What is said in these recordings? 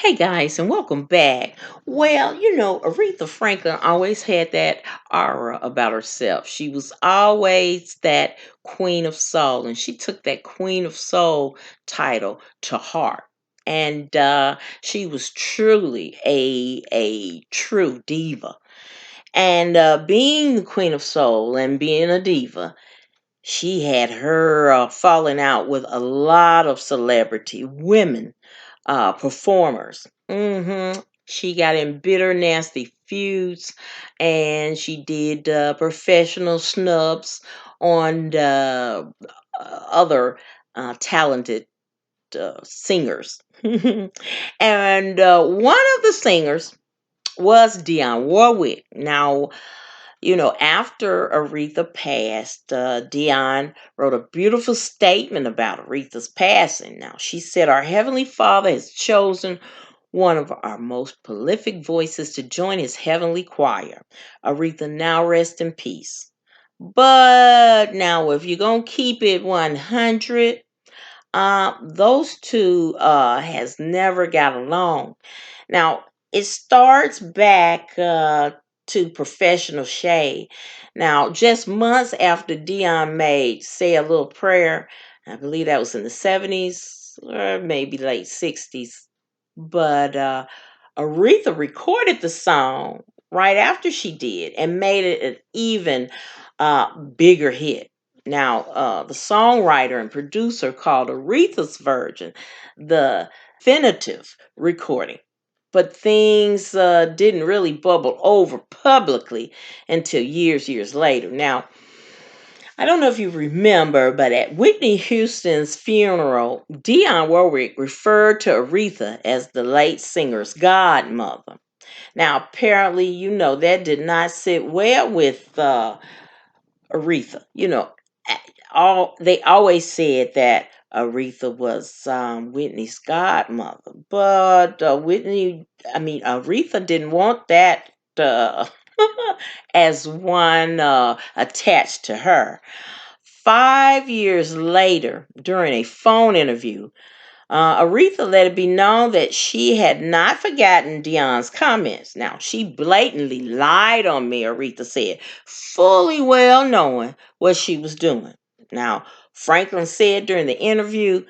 Hey guys, and welcome back. Well, Aretha Franklin always had that aura about herself. She was always that Queen of Soul, and she took that Queen of Soul title to heart. And she was truly a true diva. And being the Queen of Soul and being a diva, she had her falling out with a lot of celebrity women performers. She got in bitter, nasty feuds, and she did professional snubs on the other talented singers. And one of the singers was Dionne Warwick. Now, after Aretha passed, Dion wrote a beautiful statement about Aretha's passing. Now, she said, "Our Heavenly Father has chosen one of our most prolific voices to join his heavenly choir. Aretha, now rest in peace." But now, if you're going to keep it 100, those two has never got along. Now, it starts back to Professional Shade. Now, just months after Dion made Say a Little Prayer, I believe that was in the 70s or maybe late 60s. But Aretha recorded the song right after she did and made it an even bigger hit. Now, the songwriter and producer called Aretha's version the definitive recording, but things didn't really bubble over publicly until years later. Now, I don't know if you remember, but at Whitney Houston's funeral, Dionne Warwick referred to Aretha as the late singer's godmother. Now, apparently, that did not sit well with Aretha. All they always said that Aretha was Whitney's godmother, but Aretha didn't want that uh, as one attached to her. 5 years later, during a phone interview, Aretha let it be known that she had not forgotten Dionne's comments. Now, she blatantly lied on me, Aretha said, fully well knowing what she was doing. Now, Franklin said during the interview,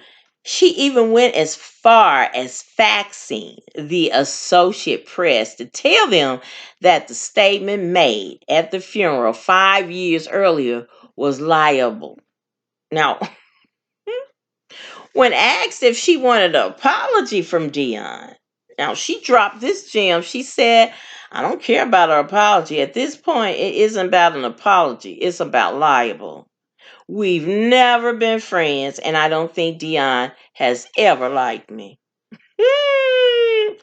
she even went as far as faxing the Associate Press to tell them that the statement made at the funeral 5 years earlier was liable. Now, when asked if she wanted an apology from Dion, now she dropped this gem. She said, "I don't care about her apology. At this point, it isn't about an apology, it's about liable. We've never been friends, and I don't think Dion has ever liked me." Hmm.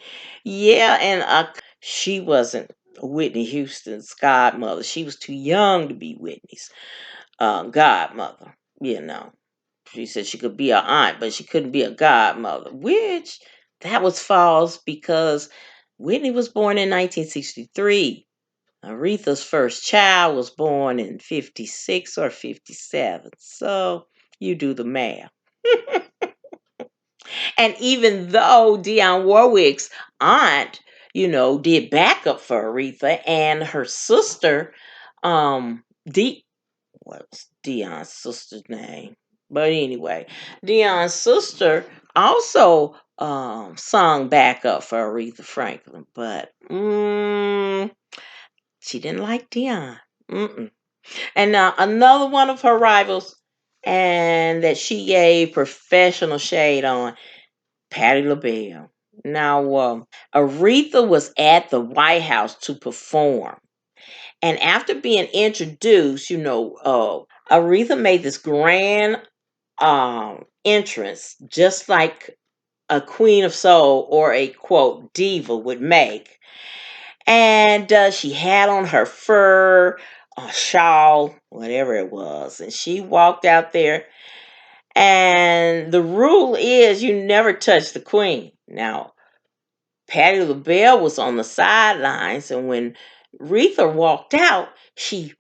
Yeah, and she wasn't Whitney Houston's godmother. She was too young to be Whitney's godmother, you know. She said she could be an aunt, but she couldn't be a godmother, which that was false because Whitney was born in 1963. Aretha's first child was born in 56 or 57. So you do the math. And even though Dionne Warwick's aunt, did backup for Aretha and her sister, D what's Dion's sister's name? But anyway, Dion's sister also sung backup for Aretha Franklin, but she didn't like Dion. Mm-mm. And another one of her rivals, and that she gave professional shade on, Patti LaBelle. Now, Aretha was at the White House to perform. And after being introduced, Aretha made this grand entrance, just like a queen of soul or a quote diva would make. And she had on her fur shawl, whatever it was, and she walked out there. And the rule is you never touch the queen. Now, Patti LaBelle was on the sidelines, and when Aretha walked out, she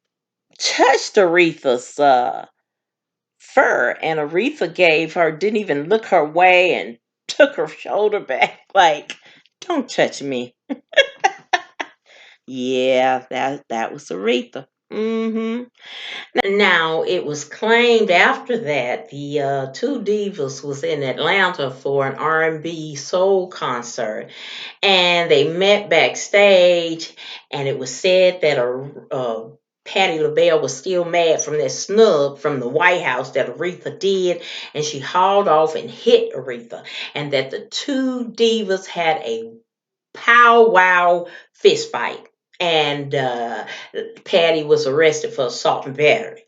touched Aretha's fur, and Aretha didn't even look her way and took her shoulder back, like, Don't touch me. Yeah, that was Aretha. Hmm. Now it was claimed after that the two divas was in Atlanta for an R&B soul concert, and they met backstage, and it was said that Patti LaBelle was still mad from that snub from the White House that Aretha did, and she hauled off and hit Aretha, and that the two divas had a powwow fist fight, and Patty was arrested for assault and battery.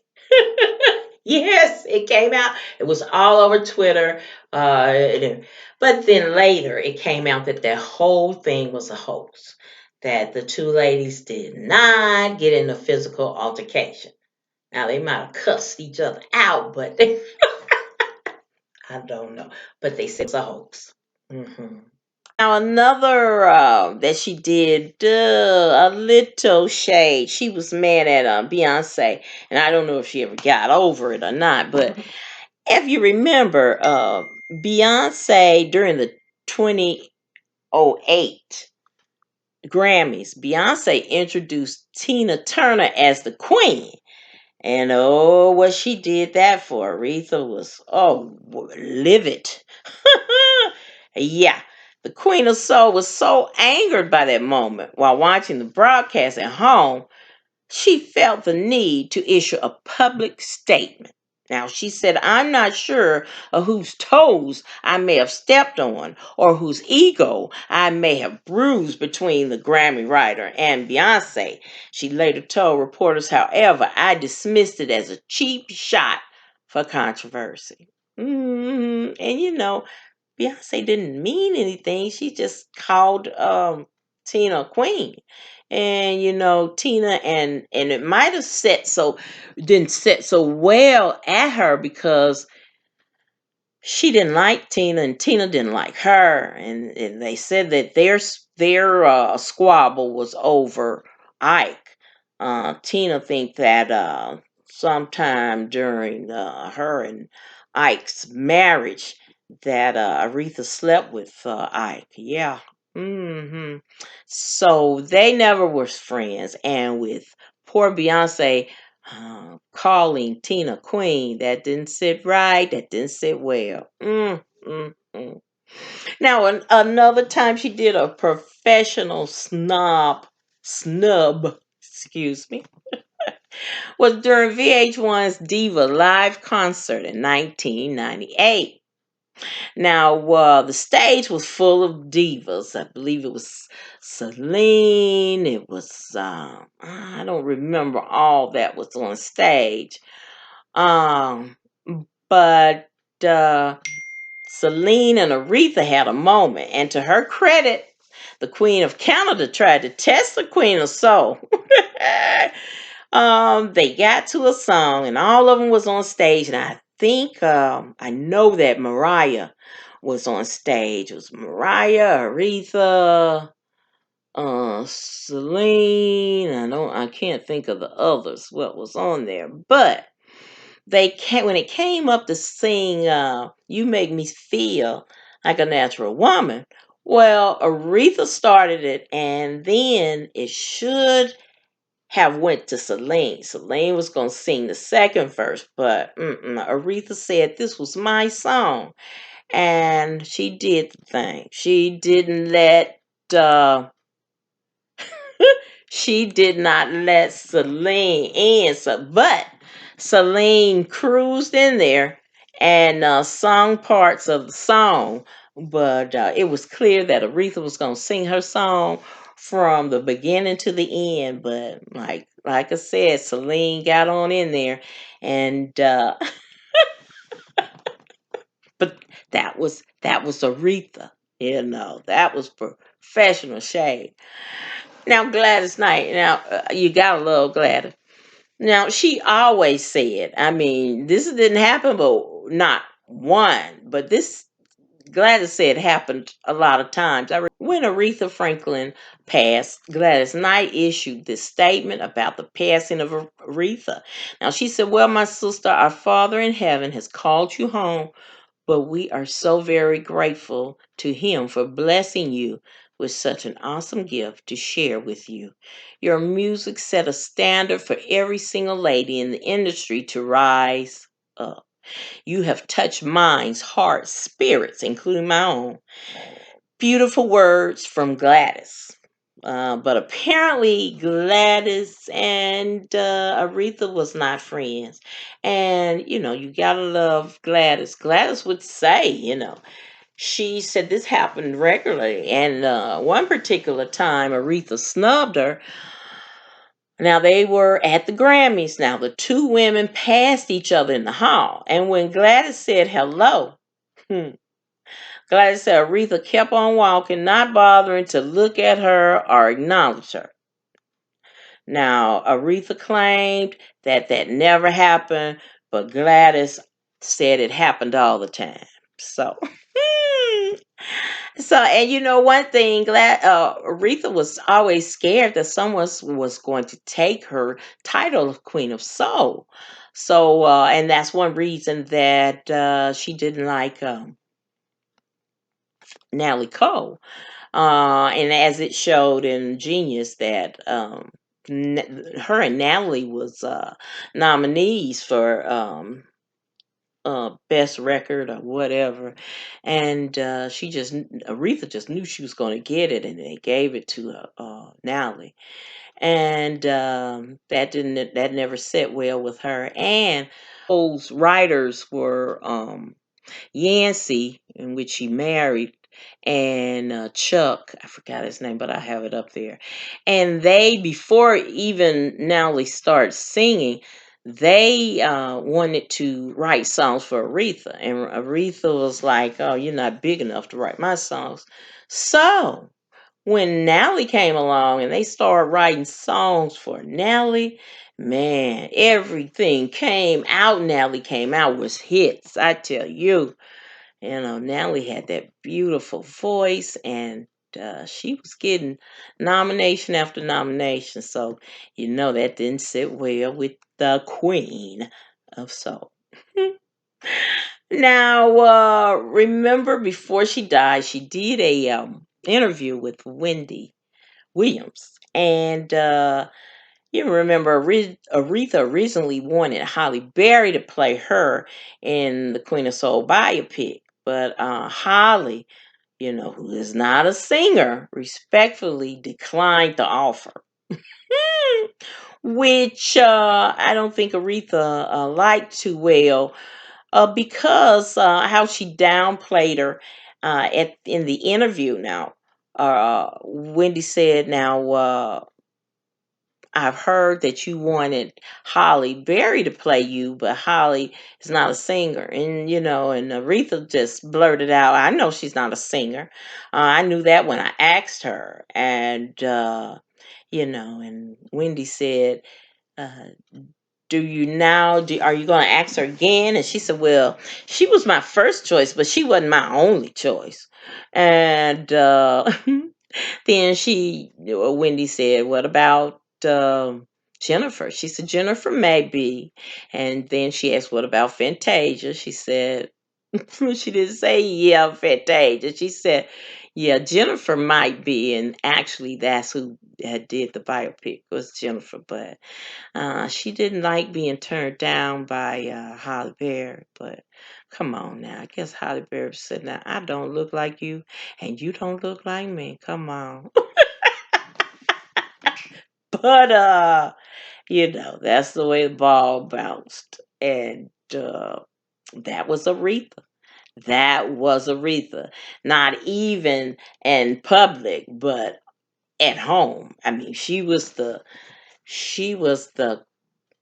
Yes, it came out. It was all over Twitter. But then later, it came out that the whole thing was a hoax. That the two ladies did not get in a physical altercation. Now they might have cussed each other out, but I don't know. But they said it was a hoax. Hmm. Now another that she did a little shade. She was mad at Beyonce, and I don't know if she ever got over it or not. But if you remember, Beyonce during the 2008 Grammys, Beyonce introduced Tina Turner as the Queen. And oh, what she did that for. Aretha was, livid. Yeah. The Queen of Soul was so angered by that moment while watching the broadcast at home, she felt the need to issue a public statement. Now, she said, I'm not sure of whose toes I may have stepped on or whose ego I may have bruised between the Grammy writer and Beyonce. She later told reporters, however, I dismissed it as a cheap shot for controversy. And Beyonce didn't mean anything. She just called Tina a queen. And Tina and it might have didn't set so well at her because she didn't like Tina and Tina didn't like her, and they said that their squabble was over Ike. Tina think that sometime during her and Ike's marriage that Aretha slept with Ike. Yeah. So they never were friends, and with poor Beyonce calling Tina Queen. That didn't sit right. That didn't sit well. Mm. Now, another time she did a professional snub, excuse me, was during VH1's Diva live concert in 1998. Now, the stage was full of divas. I believe it was Celine. It was, I don't remember all that was on stage. Um, but Celine and Aretha had a moment, and to her credit, the Queen of Canada tried to test the Queen of Soul. They got to a song, and all of them was on stage, and I think I know that Mariah was on stage. It was Mariah, Aretha, Celine. I can't think of the others. What was on there, but when it came up to sing You Make Me Feel Like a Natural Woman, well, Aretha started it, and then it should have went to Celine. Celine was going to sing the second verse, but Aretha said this was my song, and she did the thing. Uh, she did not let Celine in, but Celine cruised in there and sung parts of the song. But it was clear that Aretha was going to sing her song from the beginning to the end. But like I said, Celine got on in there, and but that was Aretha. That was professional shade. Now Gladys Knight. Now you gotta love Gladys. Now she always said, I mean, this didn't happen, but not one. But this Gladys said happened a lot of times. When Aretha Franklin passed, Gladys Knight issued this statement about the passing of Aretha. Now she said, well, my sister, our Father in heaven has called you home, but we are so very grateful to him for blessing you with such an awesome gift to share with you. Your music set a standard for every single lady in the industry to rise up. You have touched minds, hearts, spirits, including my own. Beautiful words from Gladys. But apparently Gladys and Aretha was not friends. And, you gotta love Gladys. Gladys would say, she said this happened regularly. And one particular time, Aretha snubbed her. Now, they were at the Grammys. Now, the two women passed each other in the hall. And when Gladys said hello, Gladys said Aretha kept on walking, not bothering to look at her or acknowledge her. Now, Aretha claimed that that never happened, but Gladys said it happened all the time. So, and one thing, Aretha was always scared that someone was going to take her title of Queen of Soul. So, and that's one reason that she didn't like Natalie Cole. And as it showed in Genius that her and Natalie was nominees for best record or whatever, and Aretha just knew she was going to get it, and they gave it to Natalie, and that never set well with her, and those writers were Yancey, in which she married, and Chuck, I forgot his name, but I have it up there. And they, before even Natalie started singing, they wanted to write songs for Aretha. And Aretha was like, "Oh, you're not big enough to write my songs." So when Natalie came along and they started writing songs for Natalie, man, everything came out. Natalie came out was hits, I tell you. Natalie had that beautiful voice, and she was getting nomination after nomination. So, that didn't sit well with the Queen of Soul. Now, remember before she died, she did a interview with Wendy Williams, and you remember Aretha originally wanted Holly Berry to play her in the Queen of Soul biopic, but Holly, who is not a singer, respectfully declined the offer. Which I don't think Aretha liked too well because how she downplayed her in the interview. Now, Wendy said, "Now, I've heard that you wanted Holly Berry to play you, but Holly is not a singer." And Aretha just blurted out, "I know she's not a singer. I knew that when I asked her." And Wendy said, uh, are you going to ask her again? And she said, "Well, she was my first choice, but she wasn't my only choice." And then Wendy said, "What about Jennifer?" She said, "Jennifer maybe." And then she asked, "What about Fantasia?" She said, she didn't say, "Yeah, Fantasia." She said, "Yeah, Jennifer might be." And actually, that's who had did the biopic was Jennifer. But she didn't like being turned down by Holly Berry. But come on now, I guess Holly Berry said, "Now I don't look like you, and you don't look like me. Come on." But that's the way the ball bounced. And that was Aretha. That was Aretha. Not even in public, but at home. I mean, she was the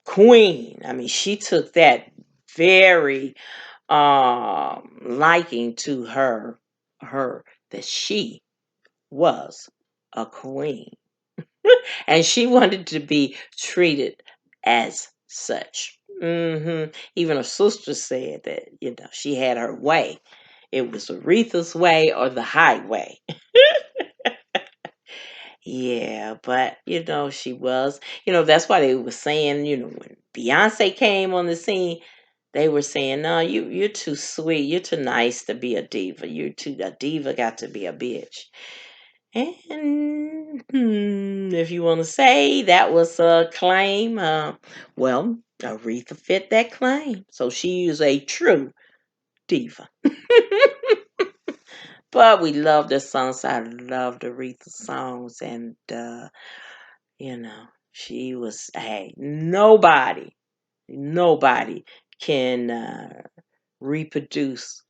queen. I mean, she took that very liking to her that she was a queen. And she wanted to be treated as such. Even her sister said that, she had her way. It was Aretha's way or the highway. Yeah, but she was. That's why they were saying, when Beyonce came on the scene, they were saying, "No, you're too sweet. You're too nice to be a diva. A diva got to be a bitch." And if you want to say that was a claim, well, Aretha fit that claim. So she is a true diva. But we love the songs. I loved Aretha's songs. And, you know, she was, hey, nobody can reproduce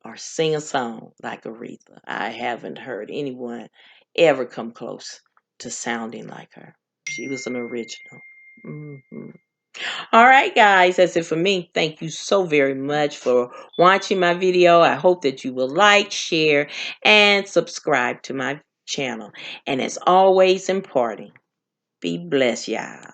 or sing a song like Aretha. I haven't heard anyone ever come close to sounding like her. She was an original. Mhm. All right, guys, that's it for me. Thank you so very much for watching my video. I hope that you will like, share, and subscribe to my channel. And as always, important, be blessed, y'all.